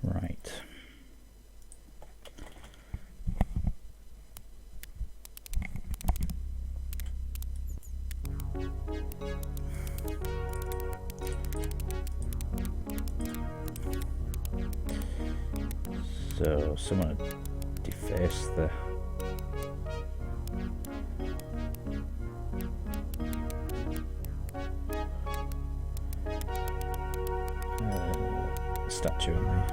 Right. So someone deface the statue in there.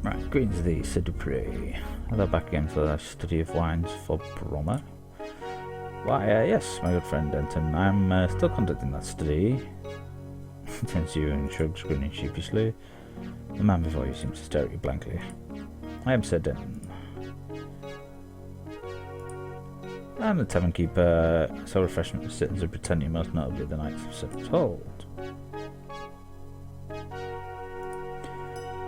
Right, greetings thee, Sir Dupree. Hello back again for the study of wines for Brommer. Why, yes, my good friend Denton, I'm still conducting that study. Tensu shrugs, grinning sheepishly. The man before you seems to stare at you blankly. I am Sir Denton. I'm the tavern keeper, so refreshment for citizens of Britannia, most notably the Knights of Serpent Hold.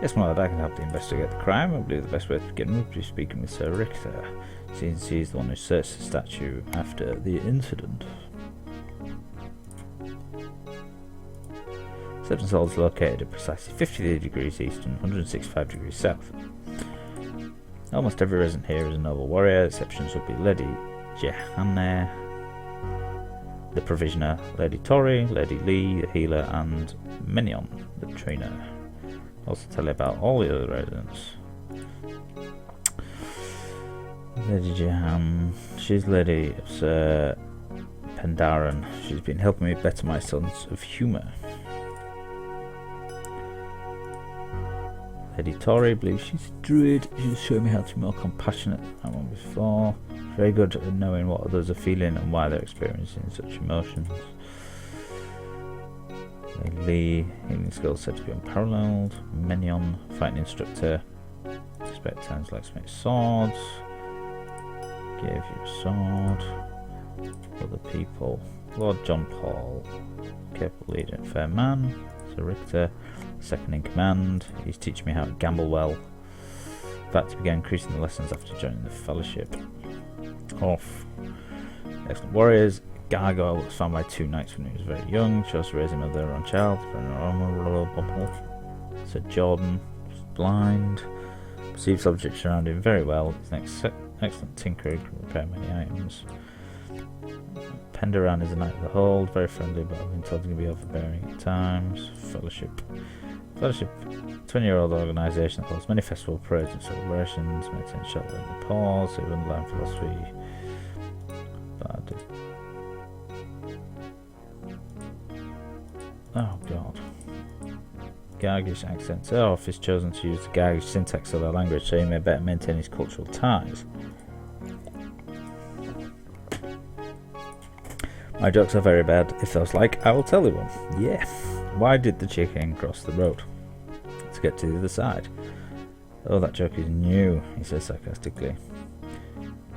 Yes, my lord, I can help to investigate the crime. I believe the best way to begin would be speaking with Sir Richter, since he is the one who searched the statue after the incident. Serpent Hold is located at precisely 53 degrees east and 165 degrees south. Almost every resident here is a noble warrior. Exceptions would be Lady Jehanne, the provisioner, Lady Tori, Lady Lee, the healer, and Mignon, the trainer. I'll also tell you about all the other residents. Lady Jehan, she's Lady of Sir Pendaran. She's been helping me better my sense of humour. Lady Tori, believes she's a druid. She's shown me how to be more compassionate than I was before. Very good at knowing what others are feeling and why they're experiencing such emotions. Lady Lee, healing skills said to be unparalleled. Mignon, fighting instructor. Expect times like to make swords. Gave you a sword. Other people. Lord John Paul, capable leader and fair man. Sir Richter, second in command. He's teaching me how to gamble well. In fact, he began increasing the lessons after joining the fellowship. Off. Excellent warriors. Gargoyle was found by two knights when he was very young. Chose to raise him as their own child. Sir Jordan was blind. Perceives objects around him very well. He's an excellent tinkerer, can repair many items. Pendaran is a knight of the hold, very friendly, but I've been told he can be overbearing at times. Fellowship, 20-year-old organisation that holds many festival parades and celebrations, maintains shelter in the pause, so underlying philosophy. Bad. Oh god. Gargish accents. Oh, if he's chosen to use the Gargish syntax of their language, so he may better maintain his cultural ties. My jokes are very bad. If those like, I will tell you one. Yeah. Why did the chicken cross the road? To get to the other side. Oh, that joke is new, he says sarcastically.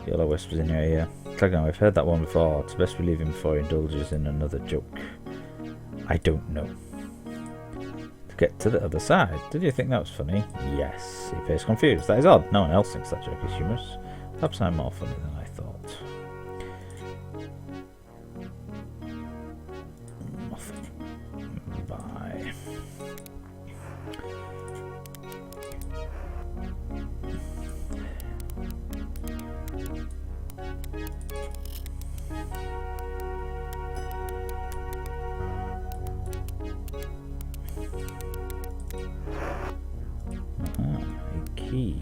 Yellow whispers in your ear. Slegnor, we've heard that one before. It's best we leave him before he indulges in another joke. I don't know. To get to the other side. Did you think that was funny? Yes. He appears confused. That is odd. No one else thinks that joke is humorous. Perhaps I'm more funny than I thought. Nothing. Bye. A key.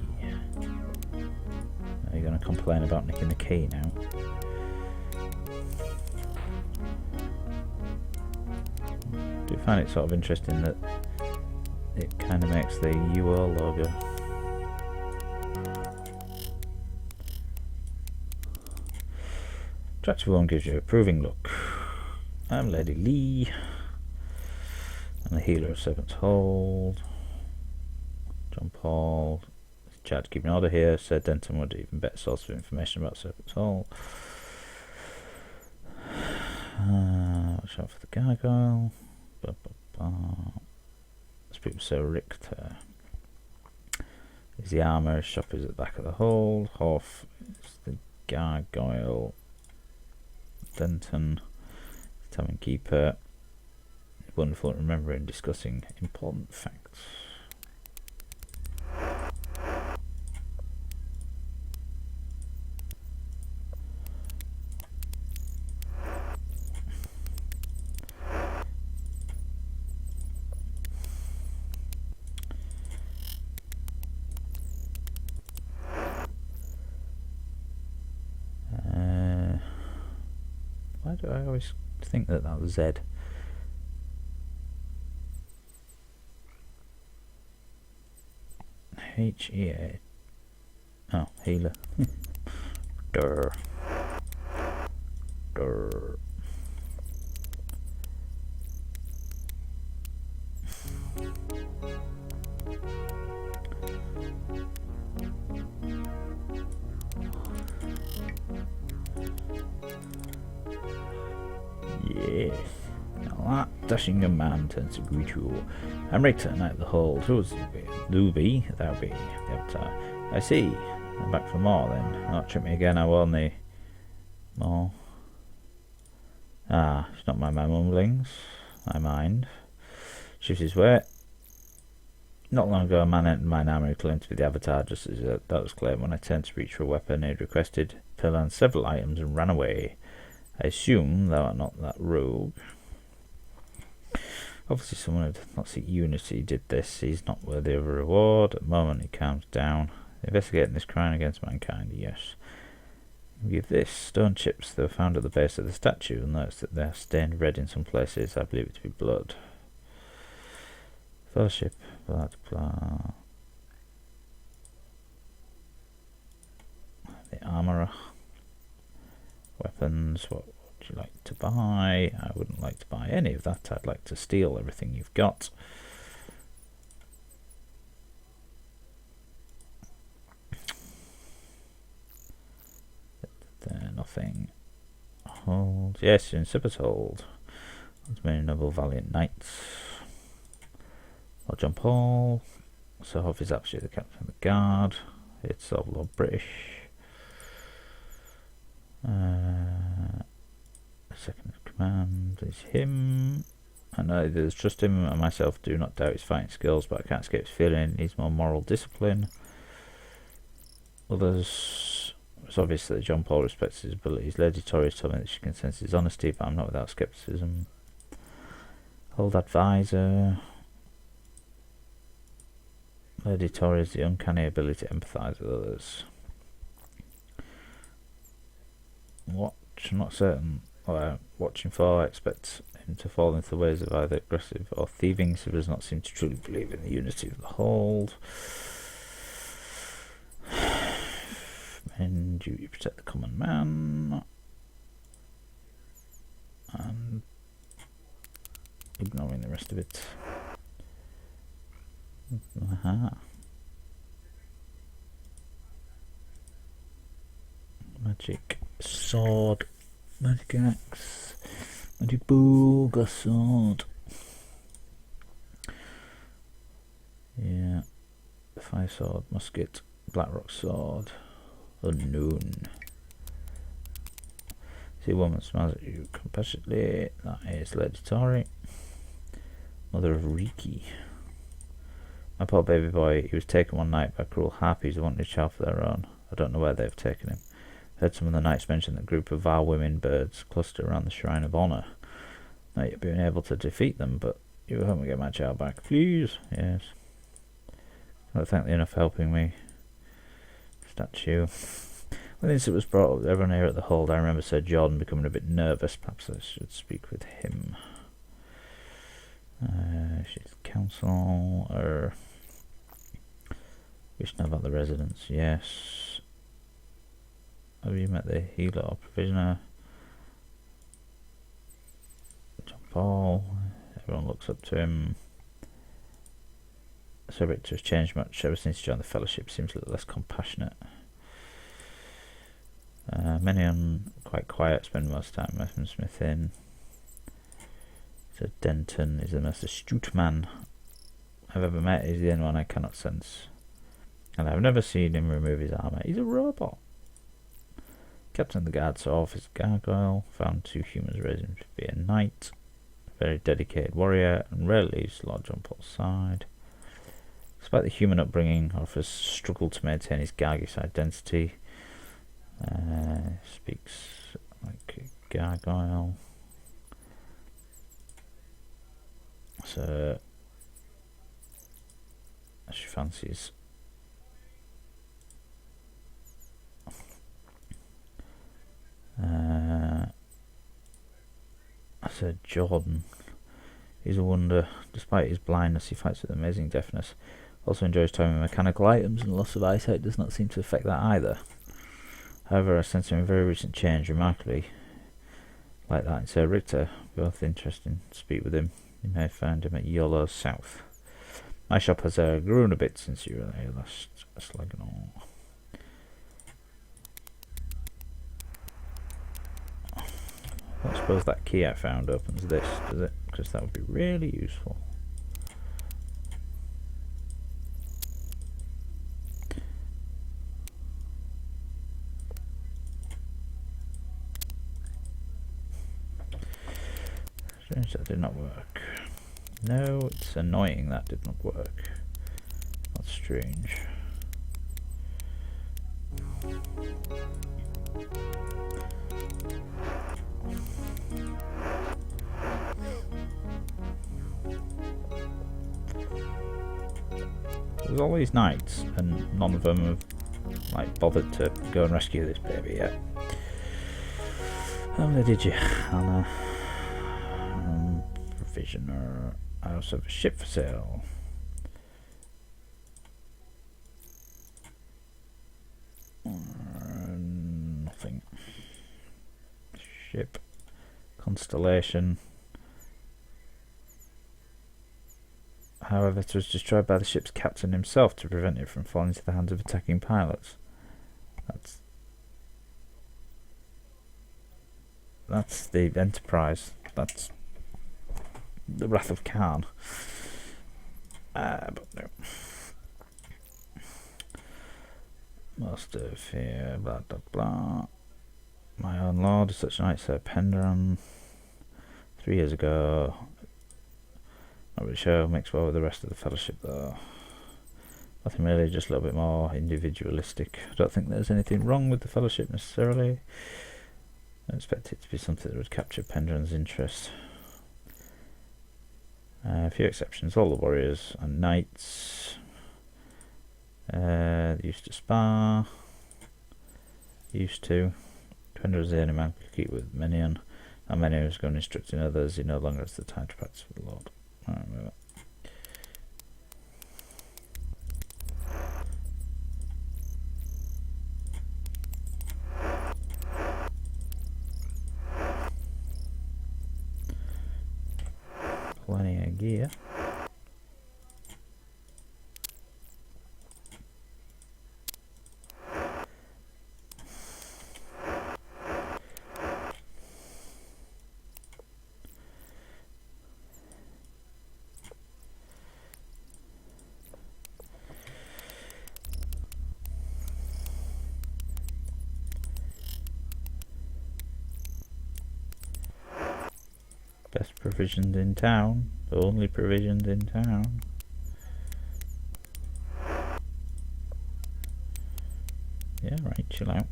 Are you going to complain about nicking the key now? Do you find it sort of interesting that it kind of makes the UO logo? Attractive one gives you a approving look. I'm Lady Lee. I'm the healer of Serpent's Hold. John Paul. Chad, keep an order here. Said Denton would even better source of information about Serpent's Hold. watch out for the gargoyle. Speak with Sir Richter. Is the armour, shop is at the back of the hold. Hoff is the gargoyle. Denton, tavern keeper. Wonderful at remembering and discussing important facts. Why do I always think that was Z? H-E-A. Oh, healer. Durr. Durr. Yes. Now that dashing young man turns to greet you. I'm Richter, knight of the hold. Who was Luby? Thou be the avatar. I see. I'm back for more then. Not trick me again, I warn thee. More. Ah, it's not my mumblings. I mind. Shifts his way. Not long ago, a man entered mine armory claimed to be the avatar, just as that was claimed. When I turned to reach for a weapon, he had requested to learn several items and ran away. I assume thou art not that rogue. Obviously someone who did not seek unity did this. He's not worthy of a reward. At the moment he calms down. Investigating this crime against mankind, yes. Give this. Stone chips that were found at the base of the statue, and notice that they are stained red in some places. I believe it to be blood. Fellowship, blah blah. The armourer. Weapons, what would you like to buy? I wouldn't like to buy any of that. I'd like to steal everything you've got. Nothing. Hold. Yes, in Serpent hold. As many noble valiant knights. Lord John Paul. Sir Hoff is actually the captain of the guard. It's of Lord British. Second in command is him. I know there's trust him and myself do not doubt his fighting skills, but I can't escape his feeling he needs more moral discipline. Others, it's obvious that John Paul respects his abilities. Lady Tori has told me that she can sense his honesty, but I'm not without scepticism. Old advisor. Lady Tori has the uncanny ability to empathise with others. Watch, I'm not certain what I'm watching for. I expect him to fall into the ways of either aggressive or thieving, so he does not seem to truly believe in the unity of the hold. Men duty protect the common man. And ignoring the rest of it. Aha. Magic sword, magic axe, magic booga sword. Yeah, fire sword, musket, blackrock sword, unknown. See a woman smiles at you compassionately. That is Lady Tori, mother of Riki. My poor baby boy, he was taken one night by cruel harpies who wanted a child for their own. I don't know where they've taken him. Heard some of the knights mention that a group of vile women birds cluster around the Shrine of Honour. Not yet being able to defeat them, but you will help me get my child back, please. Yes. I'd thank you enough for helping me. Statue. When the incident was brought up, everyone here at the hold, I remember Sir Jordan becoming a bit nervous. Perhaps I should speak with him. She's counsel, or wish to know about the residents. Yes. Have you met the healer or provisioner? John Paul. Everyone looks up to him. Sir Richter has changed much ever since he joined the fellowship. Seems a little less compassionate. Many quite quiet. Spend most time with Smith in. So Denton is the most astute man I've ever met. He's the only one I cannot sense. And I've never seen him remove his armour. He's a robot. Captain of the guard saw off his gargoyle, found 2 humans, raised him to be a knight. A very dedicated warrior, and rarely leaves Lord John Paul's side. Despite the human upbringing, Orpheus struggled to maintain his Gargish identity. Speaks like a gargoyle. So she fancies I said Jordan. He's a wonder. Despite his blindness, he fights with amazing deftness. Also enjoys toying with mechanical items, and loss of eyesight does not seem to affect that either. However, I sense him a very recent change, remarkably like that in Sir Richter. Both interesting to speak with him. You may find him at Yolo South. My shop has grown a bit since you were here last, Slegnor. I suppose that key I found opens this, does it? Because that would be really useful. Strange that did not work. No, it's annoying that did not work. That's strange. There's all these knights, and none of them have like bothered to go and rescue this baby yet. How many did you, Hannah? Provisioner. I also have a ship for sale. Nothing. Ship. Constellation. However, it was destroyed by the ship's captain himself to prevent it from falling into the hands of attacking pilots. That's the Enterprise. That's the Wrath of Khan. But no. Most of here, blah blah blah. My own lord is such a knight, Sir Pendran. 3 years ago. Not really sure, mixed well with the rest of the fellowship though. Nothing really, just a little bit more individualistic. I don't think there's anything wrong with the fellowship necessarily. I expect it to be something that would capture Pendran's interest. A few exceptions, all the warriors and knights. They used to spar. Used to. Pendran was the only man who could keep with Menion. And Menion was going instructing others. He no longer has the time to practice with the Lord. Alright, move it. Plenty of gear. Best provisioned in town. Only provisioned in town. Yeah, right, chill out.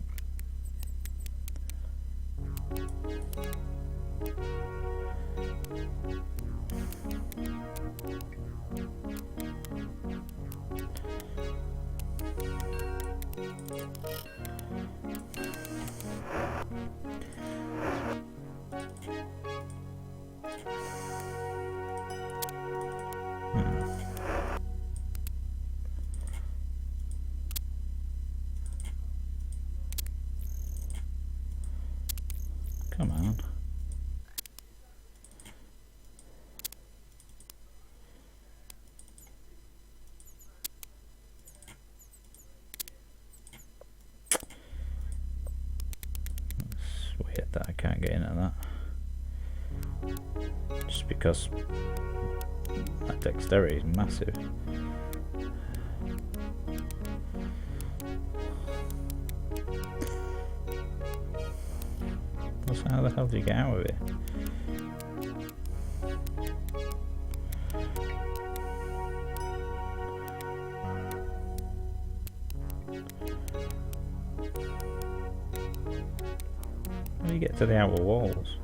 Come on. It's weird that I can't get into that. Just because that dexterity is massive. So how the hell do you get out of it? How do you get to the outer walls?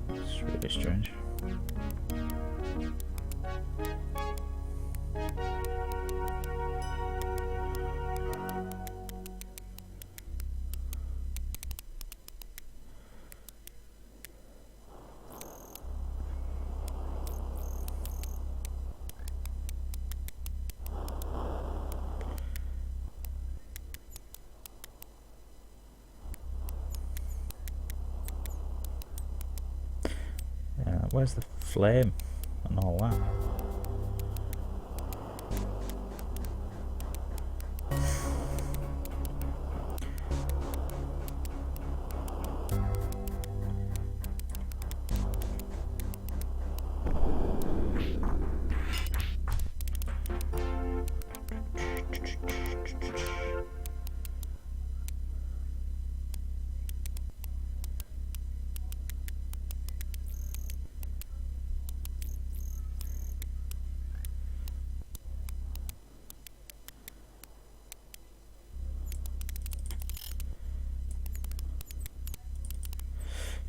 It's really strange. Where's the flame and all that?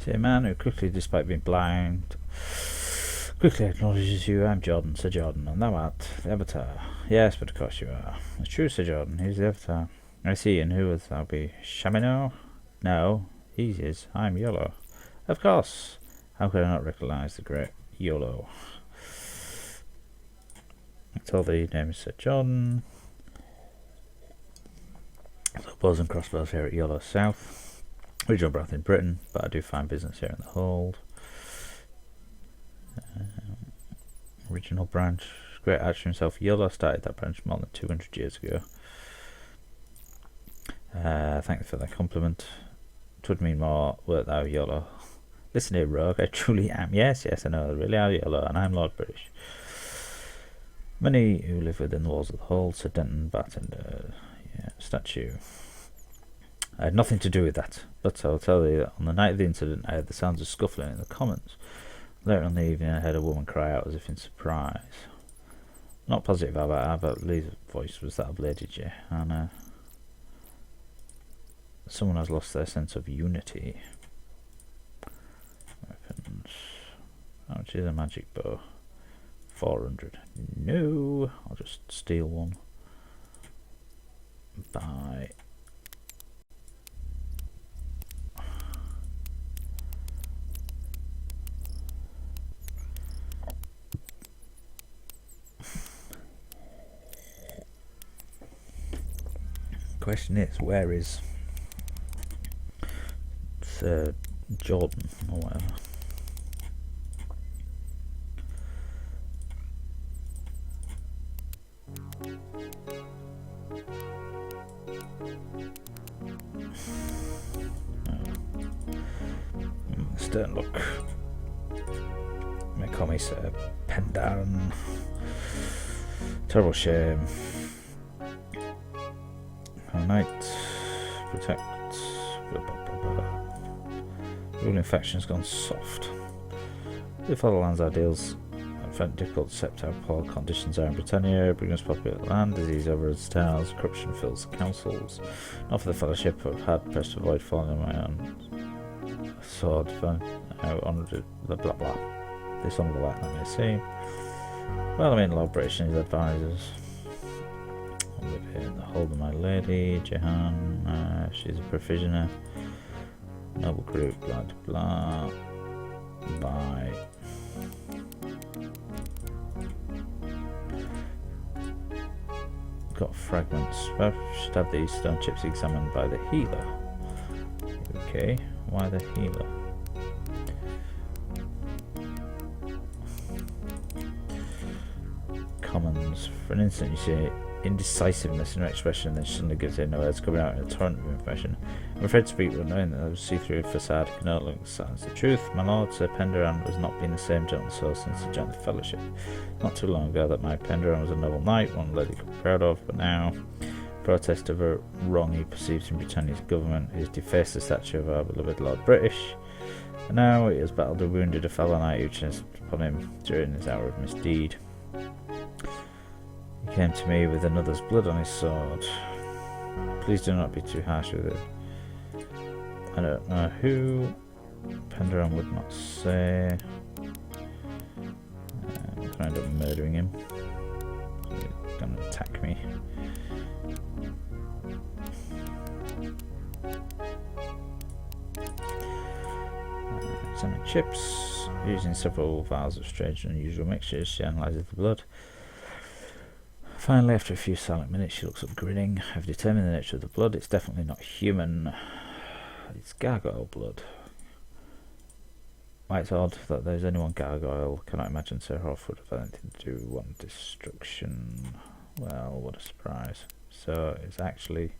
See, a man who quickly, despite being blind, quickly acknowledges you. I'm Jordan, Sir Jordan, and thou art the Avatar. Yes, but of course you are. It's true, Sir Jordan, he's the Avatar. I see, and who would thou be? Shamino? No, he is. I'm Yolo. Of course. How could I not recognise the great Yolo? I told the name is Sir Jordan. So bows and crossbows here at Yolo South. Original birth in Britain, but I do find business here in the hold. Original branch, great archer himself, Yolo started that branch more than 200 years ago. Thank you for that compliment. 'Twould mean more, wert thou Yolo. Listen here, rogue, I truly am. Yes, I know, I really are Yolo, and I'm Lord British. Many who live within the walls of the hold, Sir Denton, Bartender, statue. I had nothing to do with that, but I'll tell you that on the night of the incident I heard the sounds of scuffling in the commons. Later in the evening I heard a woman cry out as if in surprise. Not positive about her, but Lee's voice was that of Lady J, and someone has lost their sense of unity. Weapons. How much is a magic bow? 400. No, I'll just steal one. Buy. Question is, where is Sir Jordan or whatever? Stern look. May call me Sir Pendarn. Terrible shame. Knight, protect, blah, blah, blah, blah. Ruling faction's gone soft. If other lands ideals found difficult to accept how poor conditions are in Britannia, bring us popular land, disease over its towns, corruption fills the councils. Not for the fellowship of hard pressed to avoid falling on my own sword, honoured, blah blah blah. Dishonourable act, let me see. Well, I mean, Lord British and his advisors. Live here in the hold of my lady, Jehan, she's a provisioner. Noble group, blah blah. Bye. Got fragments. Well, should have these stone chips examined by the healer. Okay, why the healer? Commons. For an instant you see indecisiveness in her expression, then she suddenly gives in, her words coming out in a torrent of information. I'm afraid to speak, but knowing that the see-through facade cannot look silence the truth. My lord, Sir Penderan, has not been the same gentle soul since he joined the Fellowship. Not too long ago that my Penderan was a noble knight, one lady could be proud of, but now, protest of a wrong he perceives in Britannia's government, he has defaced the statue of our beloved Lord British, and now he has battled and wounded a fellow knight who chanced upon him during his hour of misdeed. He came to me with another's blood on his sword. Please do not be too harsh with it. I don't know who. Penderan would not say. I'm going to end up murdering him. He's going to attack me. Examine chips. Using several vials of strange and unusual mixtures, she analyzes the blood. Finally, after a few silent minutes, she looks up grinning. I've determined the nature of the blood. It's definitely not human. It's gargoyle blood. Why, it's odd that there's anyone gargoyle. Cannot imagine Sir Hoff would have anything to do with one destruction. Well, what a surprise. So, it's actually...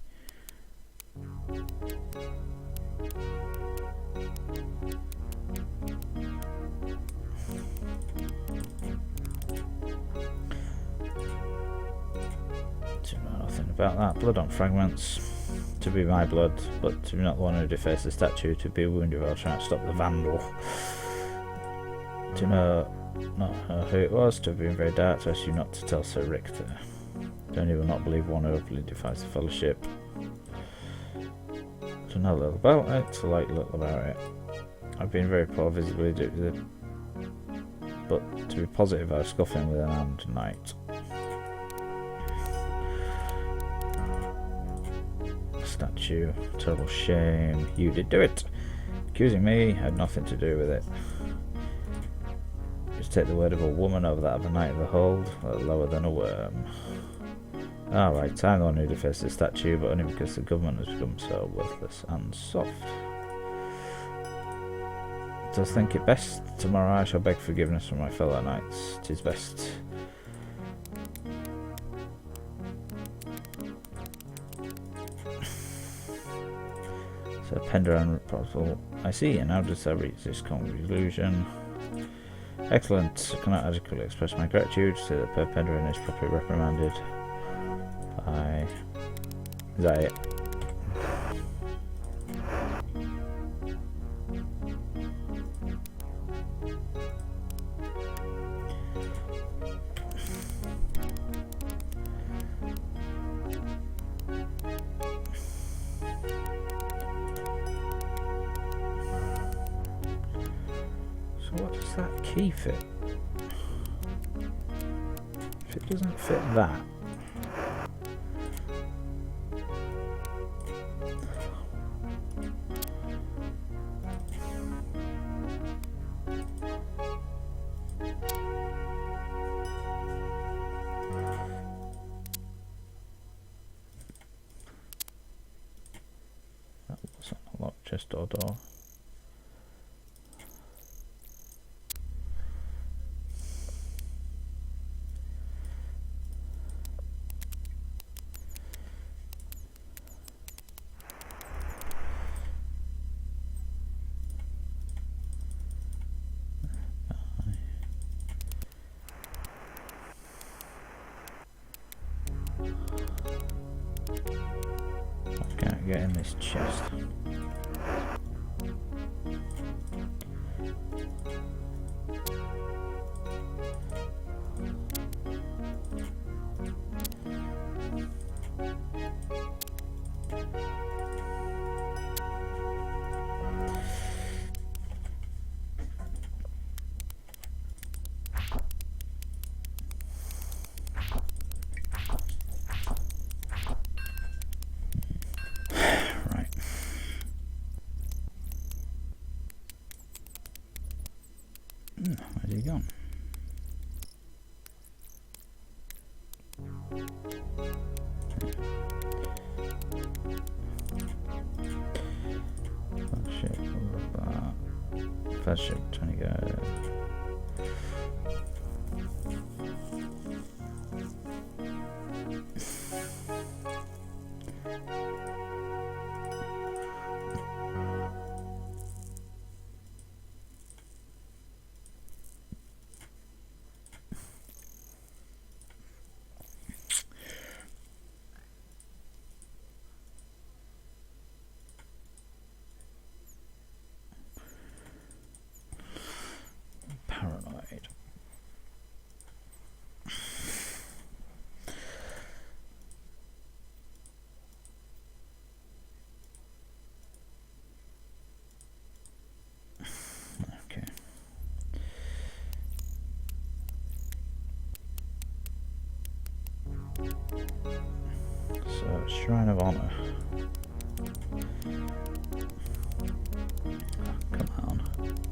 nothing about that. Blood on fragments. To be my blood, but to be not the one who defaced the statue, to be wounded while trying to stop the vandal. To know not who it was, to have been very dark, to ask you not to tell Sir Richter. Don't even not believe one who openly defies the Fellowship. To know little about it, to like little about it. I've been very poor visibly, but to be positive, I was scoffing with an armed knight. Statue, terrible shame. You did do it. Accusing me had nothing to do with it. Just take the word of a woman over that of a knight of the hold, lower than a worm. Alright, I'm the one who defaced the statue, but only because the government has become so worthless and soft. Does think it best. Tomorrow I shall beg forgiveness from my fellow knights. 'Tis best. So Penderan proposal. I see, and how does I reach this conclusion? Excellent. I cannot adequately express my gratitude. Say that Penderan is properly reprimanded. Is that it? So what does that key fit? If it doesn't fit that, that wasn't a locked chest or door. Get in this chest. Where's he gone? Flagship, flagship, trying to go. So, Shrine of Honor. Come on.